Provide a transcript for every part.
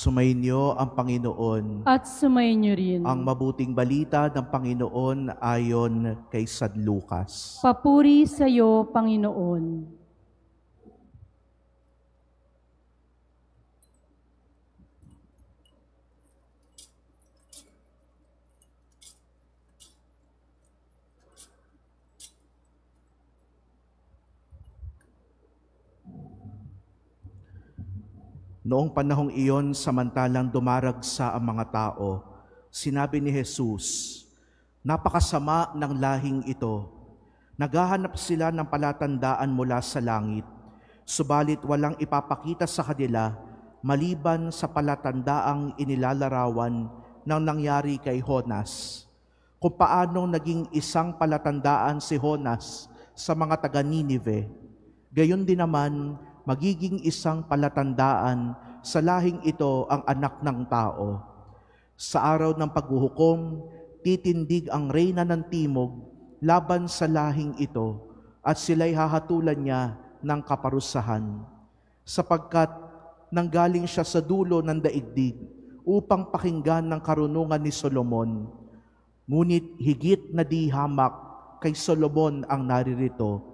Sumainyo ang Panginoon. At sumainyo rin. Ang mabuting balita ng Panginoon ayon kay San Lucas. Papuri sa iyo, Panginoon. Noong panahong iyon, samantalang dumaragsa ang mga tao, sinabi ni Jesus, "Napakasama ng lahing ito. Naghahanap sila ng palatandaan mula sa langit, subalit walang ipapakita sa kanila maliban sa palatandaang inilalarawan ng nangyari kay Jonas. Kung paanong naging isang palatandaan si Jonas sa mga taga Ninive, gayon din naman magiging isang palatandaan sa lahing ito ang anak ng tao. Sa araw ng paghuhukom, titindig ang reyna ng timog laban sa lahing ito at sila'y hahatulan niya ng kaparusahan. Sapagkat nanggaling siya sa dulo ng daigdig upang pakinggan ng karunungan ni Solomon. Ngunit higit na di hamak kay Solomon ang naririto.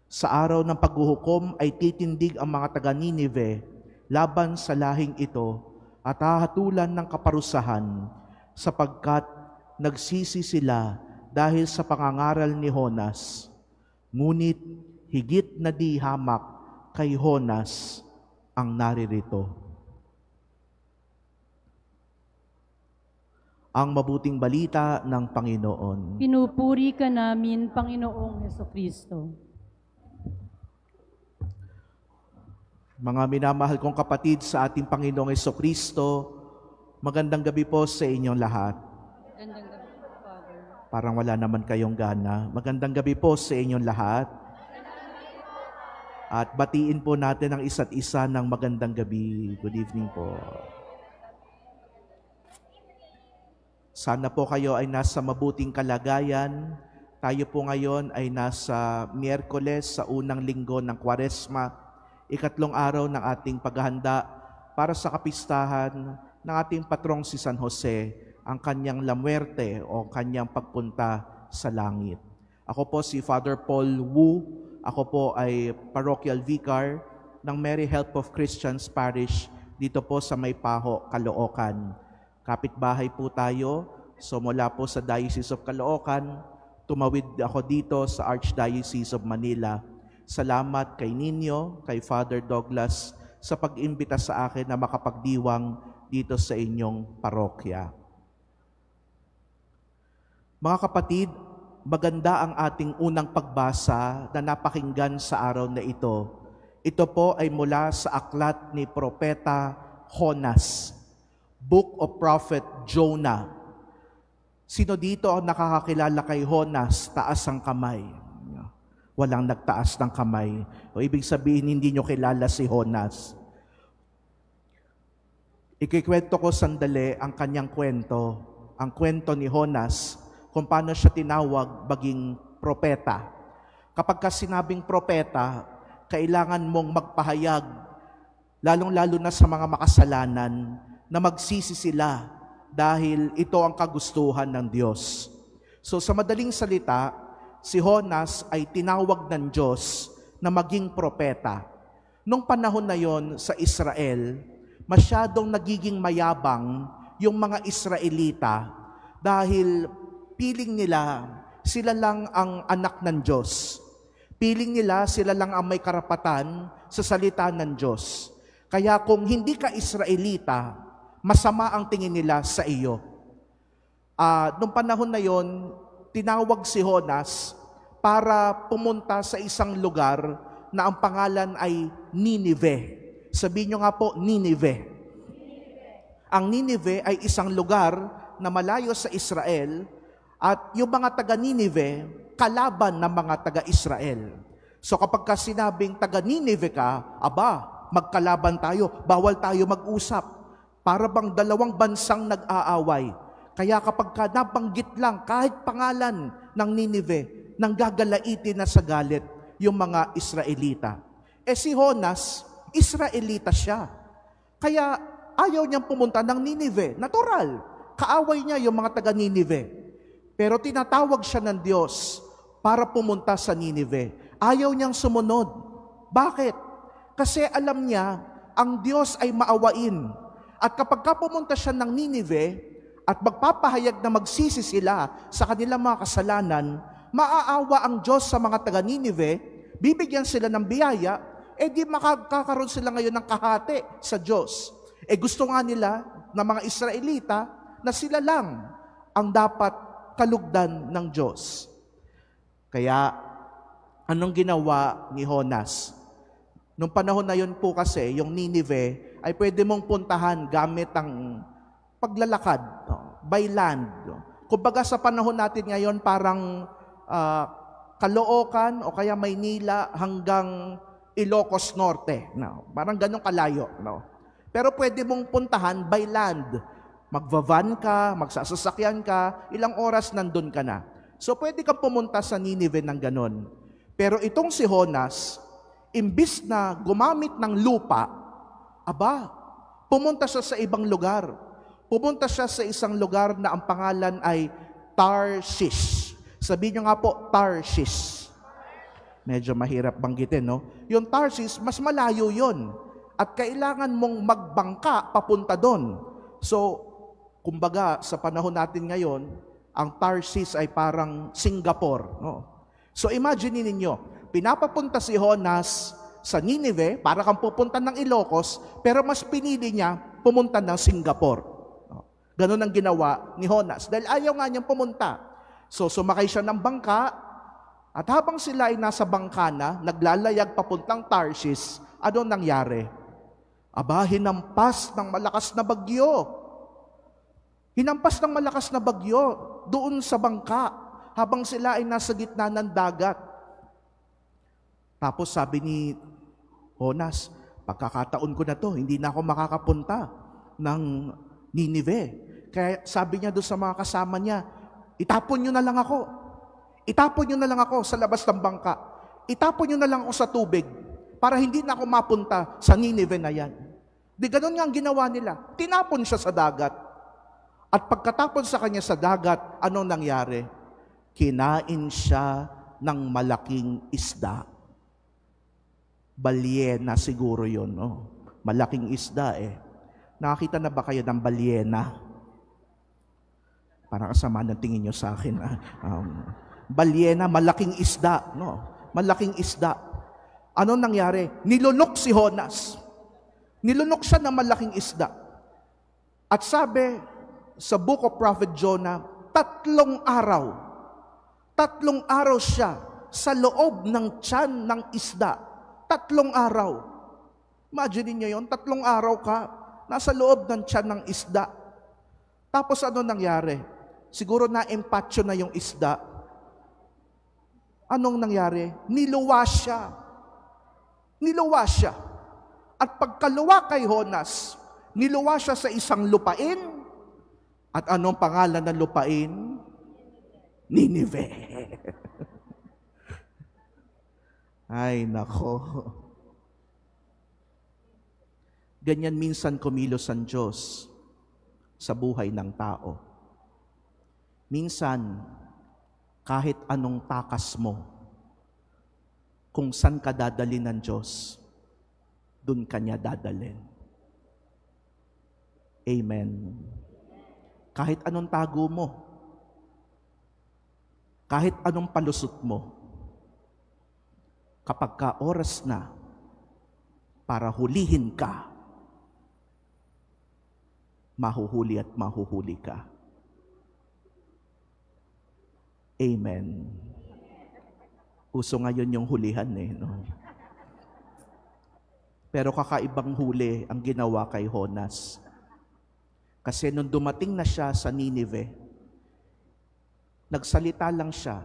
Sa araw ng paghuhukom ay titindig ang mga taga Ninive laban sa lahing ito at hahatulan ng kaparusahan sapagkat nagsisi sila dahil sa pangangaral ni Jonas. Ngunit higit na di hamak kay Jonas ang naririto." Ang mabuting balita ng Panginoon. Pinupuri ka namin, Panginoong Hesukristo. Mga minamahal kong kapatid sa ating Panginoong Hesukristo, magandang gabi po sa inyong lahat. Magandang gabi po, Father. Parang wala naman kayong gana. Magandang gabi po sa inyong lahat. At batiin po natin ang isa't isa ng magandang gabi. Good evening po. Sana po kayo ay nasa mabuting kalagayan. Tayo po ngayon ay nasa Miyerkules sa unang linggo ng Kwaresma, ikatlong araw ng ating paghahanda para sa kapistahan ng ating patrong si San Jose, ang kanyang la muerte o kanyang pagpunta sa langit. Ako po si Father Paul Wu. Ako po ay parochial vicar ng Mary Help of Christians Parish dito po sa Maypaho, Caloocan. Kapitbahay po tayo. So mula po sa Diocese of Caloocan, tumawid ako dito sa Archdiocese of Manila. Salamat kay Ninyo, kay Father Douglas sa pag-imbita sa akin na makapagdiwang dito sa inyong parokya. Mga kapatid, maganda ang ating unang pagbasa na napakinggan sa araw na ito. Ito po ay mula sa aklat ni Propeta Jonas, Book of Prophet Jonah. Sino dito ang nakakakilala kay Jonas? Taas ang kamay. Walang nagtaas ng kamay. O ibig sabihin, hindi nyo kilala si Jonas. Ikikwento ko sandali ang kanyang kwento. Ang kwento ni Jonas, kung paano siya tinawag maging propeta. Kapag sinabing propeta, kailangan mong magpahayag, lalong-lalo na sa mga makasalanan, na magsisi sila dahil ito ang kagustuhan ng Diyos. So sa madaling salita, si Jonas ay tinawag ng Diyos na maging propeta. Nung panahon na yon sa Israel, masyadong nagiging mayabang yung mga Israelita dahil piling nila sila lang ang anak ng Diyos. Piling nila sila lang ang may karapatan sa salita ng Diyos. Kaya kung hindi ka Israelita, masama ang tingin nila sa iyo. Nung panahon na yon, tinawag si Jonas para pumunta sa isang lugar na ang pangalan ay Ninive. Sabihin nyo nga po, Ninive. Ang Ninive ay isang lugar na malayo sa Israel at yung mga taga Ninive, kalaban ng mga taga Israel. So kapag sinabing taga Ninive ka, magkalaban tayo, bawal tayo mag-usap. Para bang dalawang bansang nag-aaway. Kaya kapag nabanggit lang, kahit pangalan ng Ninive, nanggagalaitin na sa galit yung mga Israelita. Si Jonas, Israelita siya. Kaya ayaw niyang pumunta ng Ninive. Natural. Kaaway niya yung mga taga Ninive. Pero tinatawag siya ng Diyos para pumunta sa Ninive. Ayaw niyang sumunod. Bakit? Kasi alam niya, ang Diyos ay maawain. At kapag pumunta siya ng Ninive at magpapahayag na magsisi sila sa kanilang mga kasalanan, maaawa ang Diyos sa mga taga Ninive, bibigyan sila ng biyaya, di makakaroon sila ngayon ng kahati sa Diyos. Gusto nga nila ng mga Israelita na sila lang ang dapat kalugdan ng Diyos. Kaya, anong ginawa ni Jonas? Nung panahon na yun po kasi, yung Ninive, ay pwede mong puntahan gamit ang paglalakad, by land. Kumbaga sa panahon natin ngayon, parang Caloocan o kaya Maynila hanggang Ilocos Norte. Parang ganun kalayo. Pero pwede mong puntahan by land. Magvavan ka, magsasasakyan ka, ilang oras nandun ka na. So pwede kang pumunta sa Ninive ng ganon. Pero itong si Jonas, imbis na gumamit ng lupa, pumunta siya sa ibang lugar. Pumunta siya sa isang lugar na ang pangalan ay Tarshish. Sabihin niyo nga po, Tarshish. Medyo mahirap banggitin, no? Yung Tarshish, mas malayo yon. At kailangan mong magbangka papunta doon. So, kumbaga, sa panahon natin ngayon, ang Tarshish ay parang Singapore. No? So imagine ninyo, pinapapunta si Jonas sa Ninive, para kang pupunta ng Ilocos, pero mas pinili niya pumunta ng Singapore. No? Ganun ang ginawa ni Jonas, dahil ayaw nga niyang pumunta. So sumakay siya ng bangka, at habang sila ay nasa bangka na, naglalayag papuntang Tarshish, ano nangyari? Hinampas ng malakas na bagyo. Hinampas ng malakas na bagyo doon sa bangka habang sila ay nasa gitna ng dagat. Tapos sabi ni Jonas, pagkakataon ko na to, hindi na ako makakapunta ng Ninive. Kaya sabi niya doon sa mga kasama niya, itapon nyo na lang ako. Itapon nyo na lang ako sa labas ng bangka. Itapon nyo na lang ako sa tubig para hindi na ako mapunta sa Ninive na yan. Di ganun nga ang ginawa nila. Tinapon siya sa dagat. At pagkatapon sa kanya sa dagat, anong nangyari? Kinain siya ng malaking isda. Balyena siguro yun. No? Malaking isda Nakakita na ba kayo ng balyena? Parang kasama ng tingin nyo sa akin. Balyena, malaking isda. No? Malaking isda. Anong nangyari? Nilunok si Jonas. Nilunok siya ng malaking isda. At sabi, sa Book of Prophet Jonah, 3 araw. 3 araw siya sa loob ng tiyan ng isda. 3 araw. Imagine niyo yun, 3 araw ka, nasa loob ng tiyan ng isda. Tapos ano nangyari? Siguro na-empatyo na yung isda. Anong nangyari? Niluwa siya. Niluwa siya. At pagkaluwa kay Jonas, niluwa siya sa isang lupain. At anong pangalan ng lupain? Ninive. Ay, nako. Ganyan minsan kumilos ang Diyos sa buhay ng tao. Minsan, kahit anong takas mo, kung saan ka dadalhin ng Diyos, dun ka niya dadalhin. Amen. Kahit anong tago mo, kahit anong palusot mo, kapag ka oras na para hulihin ka, mahuhuli at mahuhuli ka. Amen. Uso ngayon yung hulihan no? Pero kakaibang huli ang ginawa kay Jonas. Kasi nung dumating na siya sa Ninive, nagsalita lang siya.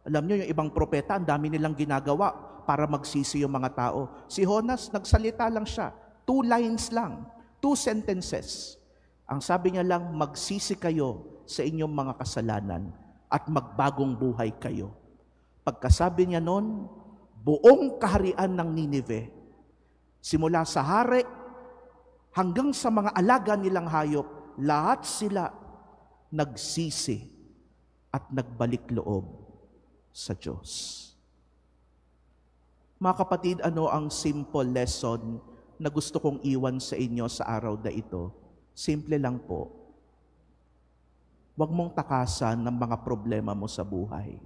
Alam niyo, yung ibang propeta, ang dami nilang ginagawa para magsisi yung mga tao. Si Jonas, nagsalita lang siya. 2 lines lang, 2 sentences. Ang sabi niya lang, magsisi kayo sa inyong mga kasalanan at magbagong buhay kayo. Pagkasabi niya noon, buong kaharian ng Ninive, simula sa hari hanggang sa mga alaga nilang hayop, lahat sila nagsisi at nagbalik loob sa Diyos. Mga kapatid, ano ang simple lesson na gusto kong iwan sa inyo sa araw na ito? Simple lang po. Huwag mong takasan ng mga problema mo sa buhay.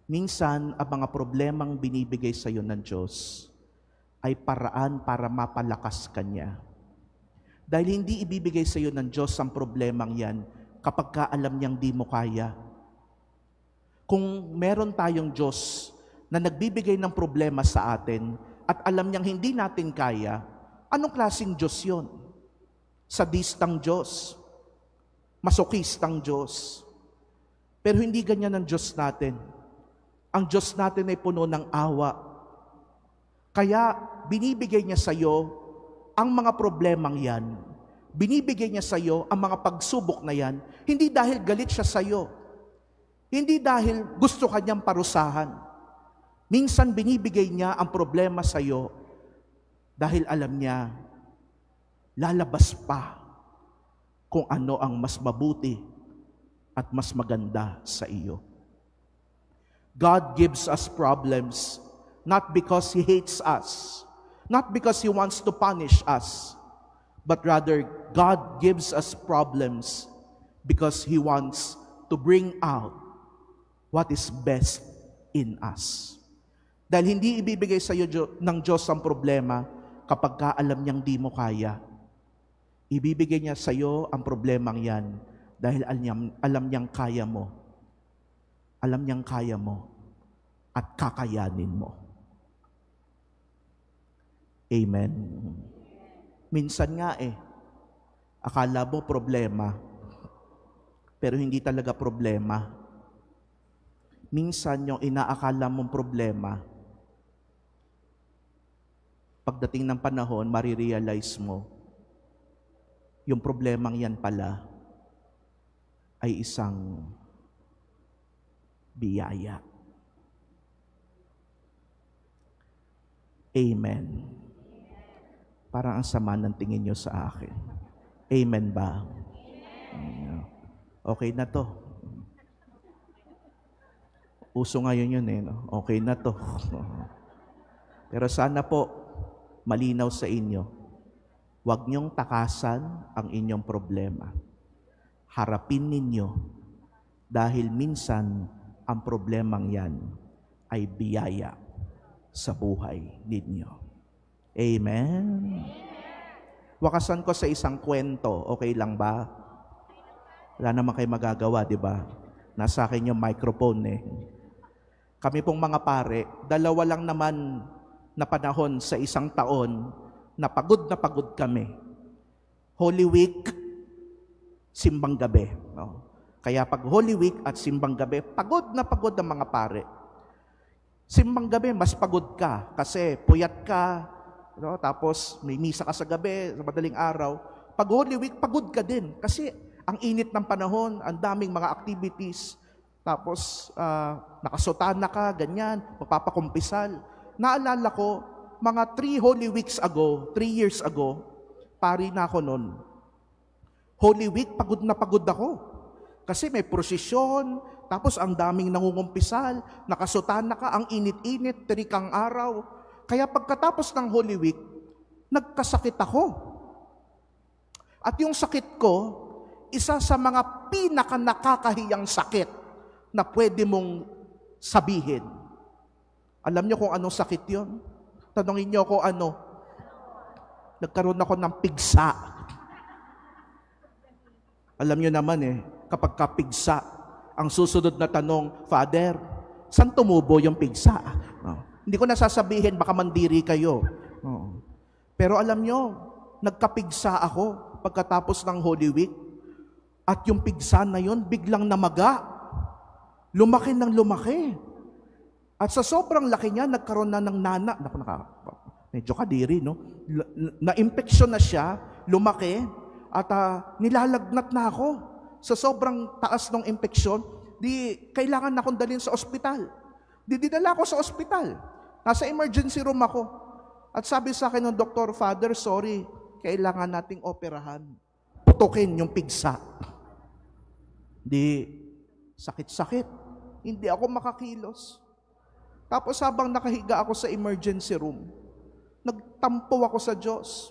Minsan, ang mga problemang binibigay sa iyo ng Diyos ay paraan para mapalakas ka niya. Dahil hindi ibibigay sa iyo ng Diyos ang problemang yan kapag ka alam niyang di mo kaya. Kung meron tayong Diyos na nagbibigay ng problema sa atin at alam niyang hindi natin kaya, anong klaseng Diyos yun? Sadistang Diyos, masokistang Diyos. Pero hindi ganyan ang Diyos natin. Ang Diyos natin ay puno ng awa. Kaya binibigay niya sa iyo ang mga problemang yan. Binibigay niya sa iyo ang mga pagsubok na yan, hindi dahil galit siya sa iyo. Hindi dahil gusto kanyang parusahan. Minsan binibigay niya ang problema sa iyo dahil alam niya, lalabas pa kung ano ang mas mabuti at mas maganda sa iyo. God gives us problems not because He hates us, not because He wants to punish us, but rather God gives us problems because He wants to bring out what is best in us. Dahil hindi ibibigay sa iyo ng Diyos ang problema kapag kaalam niyang di mo kaya. Ibibigay niya sa iyo ang problemang yan dahil alam niyang kaya mo. Alam niyang kaya mo at kakayanin mo. Amen. Minsan nga akala mo problema, pero hindi talaga problema. Minsan yung inaakala mong problema, pagdating ng panahon, marirealize mo, yung problemang yan pala ay isang biyaya. Amen. Parang ang sama ng tingin nyo sa akin. Amen ba? Amen. Okay na to. Uso ngayon yun no? Okay na to. Pero sana po, malinaw sa inyo, huwag niyong takasan ang inyong problema. Harapin ninyo dahil minsan ang problemang yan ay biyaya sa buhay ninyo. Amen? Wakasan ko sa isang kwento. Okay lang ba? Wala naman kayo magagawa, di ba? Nasa akin yung microphone Kami pong mga pare, 2 lang naman na panahon sa isang taon na pagod kami. Holy Week, simbang gabi. No? Kaya pag Holy Week at simbang gabi, pagod na pagod ang mga pare. Simbang gabi, mas pagod ka kasi puyat ka, no? Tapos may misa ka sa gabi, sa madaling araw. Pag Holy Week, pagod ka din kasi ang init ng panahon, ang daming mga activities, tapos nakasutana ka, ganyan, magpapakumpisal. Naalala ko, mga 3 Holy Weeks ago, 3 years ago, pari na ako noon. Holy Week, pagod na pagod ako. Kasi may prosesyon, tapos ang daming nangungumpisal, nakasutana ka, ang init-init, terikang araw. Kaya pagkatapos ng Holy Week, nagkasakit ako. At yung sakit ko, isa sa mga pinaka-nakakahiyang sakit na pwede mong sabihin. Alam niyo kung anong sakit yon? Tanungin niyo ako ano. Nagkaroon ako ng pigsa. Alam niyo naman kapag kapigsa, ang susunod na tanong, Father, saan tumubo yung pigsa? Hindi ko nasasabihin, baka mandiri kayo. Pero alam niyo, nagkapigsa ako pagkatapos ng Holy Week. At yung pigsa na yon biglang namaga. Lumaki ng lumaki. At sa sobrang laki niya, nagkaroon na ng nana. Medyo kadiri, no? Na-infection na siya, lumaki, at nilalagnat na ako. Sa sobrang taas ng infeksyon, kailangan na akong dalhin sa ospital. Dinala ako sa ospital. Nasa emergency room ako. At sabi sa akin ng doktor, Father, sorry, kailangan nating operahan. Putukin yung pigsa. Di, sakit-sakit. Hindi ako makakilos. Tapos habang nakahiga ako sa emergency room, nagtampo ako sa Diyos.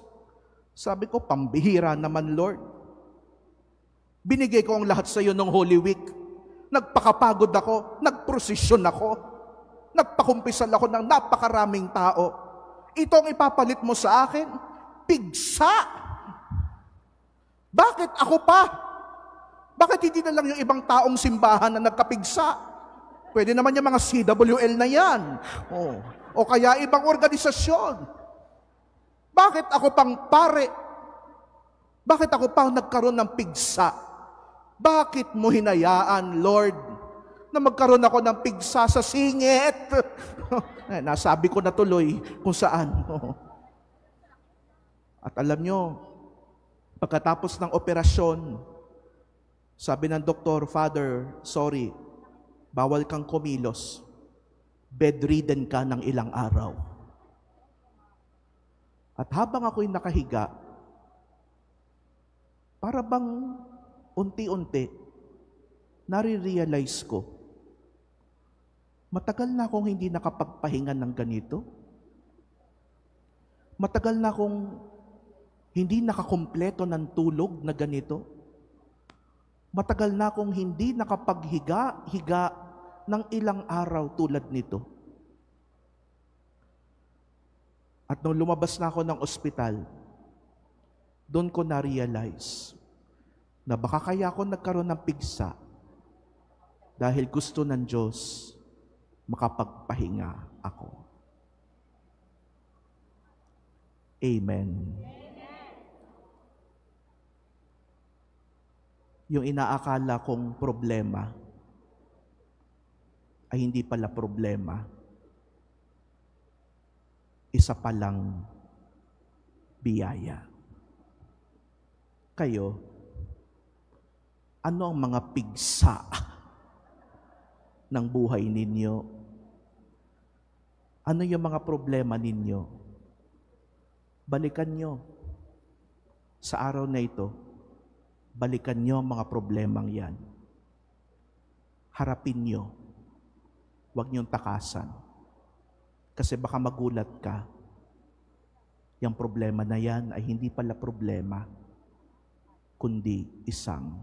Sabi ko, pambihira naman, Lord. Binigay ko ang lahat sa iyo ng Holy Week. Nagpakapagod ako, nagprosesyon ako, nagpakumpisal ako ng napakaraming tao. Ito ang ipapalit mo sa akin? Pigsa! Bakit ako pa? Bakit hindi na lang yung ibang taong simbahan na nagkapigsa? Pwede naman yung mga CWL na yan. O kaya ibang organisasyon. Bakit ako pang pare? Bakit ako pang nagkaroon ng pigsa? Bakit mo hinayaan, Lord, na magkaroon ako ng pigsa sa singit? Nasabi ko na tuloy kung saan. At alam nyo, pagkatapos ng operasyon, sabi ng doktor, Father, sorry, bawal kang kumilos. Bedridden ka ng ilang araw. At habang ako'y nakahiga, para bang unti-unti, nare-realize ko, matagal na akong hindi nakapagpahinga ng ganito. Matagal na akong hindi nakakumpleto ng tulog na ganito. Matagal na akong hindi nakapaghiga ng ilang araw tulad nito. At nung lumabas na ako ng ospital, doon ko na-realize na baka kaya ako nagkaroon ng pigsa dahil gusto ng Diyos makapagpahinga ako. Amen. Yung inaakala kong problema ay hindi pala problema. Isa palang biyaya. Kayo, ano ang mga pigsa ng buhay ninyo? Ano yung mga problema ninyo? Balikan nyo. Sa araw na ito, balikan nyo ang mga problemang yan. Harapin nyo. Huwag nyong takasan. Kasi baka magulat ka. Yung problema na yan ay hindi pala problema, kundi isang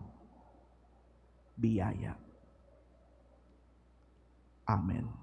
biyaya. Amen.